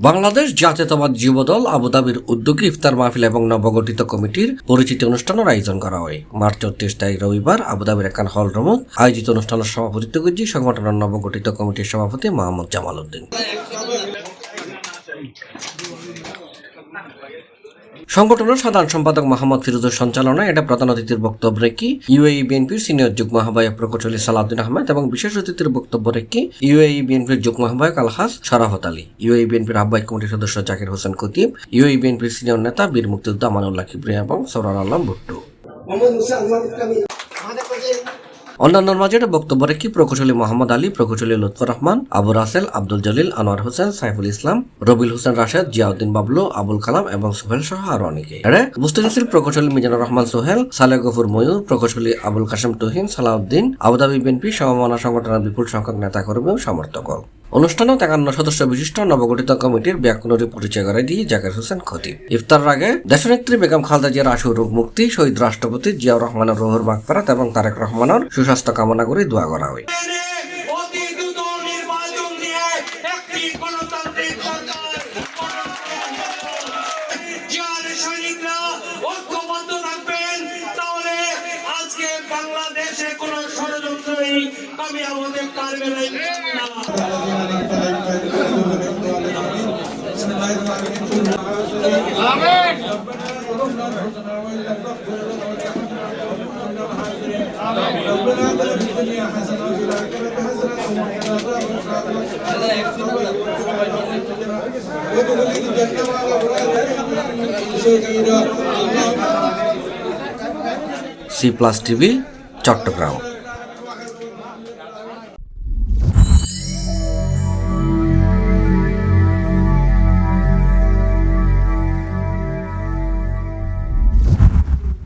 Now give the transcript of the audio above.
বাংলাদেশ জাতীয়তাবাদী যুবদল আবুধাবির উদ্যোগে ইফতার মাহফিল এবং নবগঠিত কমিটির পরিচিতি অনুষ্ঠানের আয়োজন করা হয়। মার্চ ৩৪ তারিখ রবিবার আবুধাবির একান হল রুমত আয়োজিত অনুষ্ঠানের সভাপতিত্ব করেছেন সংগঠনের নবগঠিত কমিটির সভাপতি মোহাম্মদ জামাল উদ্দিন। সংগঠনের সাধারণ সম্পাদক মোহাম্মদ ফিরোজের সঞ্চালনায় এটা প্রধান অতিথির বক্তব্য রেখে ইউএই বিএনপির সিনিয়র যুগ্ম আহ্বায়ক প্রকৌশলী সালাউদ্দিন আহমেদ এবং বিশেষ অতিথির বক্তব্য রেখে ইউএই বিএনপির যুগ্ম আহ্বায়ক আলহাজ শরাফত আলী, ইউএই বিএনপির আহ্বায়ক কমিটির সদস্য জাকির হোসেন খতিব, ইউএই বিএনপির সিনিয়র নেতা বীর মুক্তিযোদ্ধা আমানুল্লাহ কিবরিয়া এবং সরওয়ার আলম ভুট্টো। অন্যান্যের মাঝে বক্তব্য রেখে প্রকৌশলী মোহাম্মদ আলী, প্রকৌশলী লুৎফর রহমান, আবু রাসেল, আব্দুল জলিল, আনোয়ার হোসেন, সাইফুল ইসলাম, রবিল হোসেন রাশেদ, জিয়াউদ্দিন বাবলু, আবুল কালাম এবং সোহেল সহ আরো অনেকে। উপস্থিত ছিল প্রকৌশলী মিজানুর রহমান সোহেল, সালেহ গফুর ময়ূর, প্রকৌশলী আবুল কাশেম তুহিন, সালাউদ্দিন, আবুধাবি বিএনপি সমমনা সংগঠনের বিপুল সংখ্যক নেতাকর্মী ও সমর্থক। অনুষ্ঠানে 53 সদস্য বিশিষ্ট নবগঠিত কমিটির ব্যাকুণরী পরিচয় করে দিয়ে জাকির হোসেন খতিব ইফতার আগে দেশনেত্রী বেগম খালেদা জিয়ার আশু রোগ মুক্তি, শহীদ রাষ্ট্রপতি জিয়াউর রহমানের রুহুর মাগফিরাত এবং তারেক রহমানের সুস্বাস্থ্য কামনা করে দোয়া করা হয়। বাংলাদেশে কোন ষড়যন্ত্রই আমি আমাদের পারবে না। C+ TV Chittagong.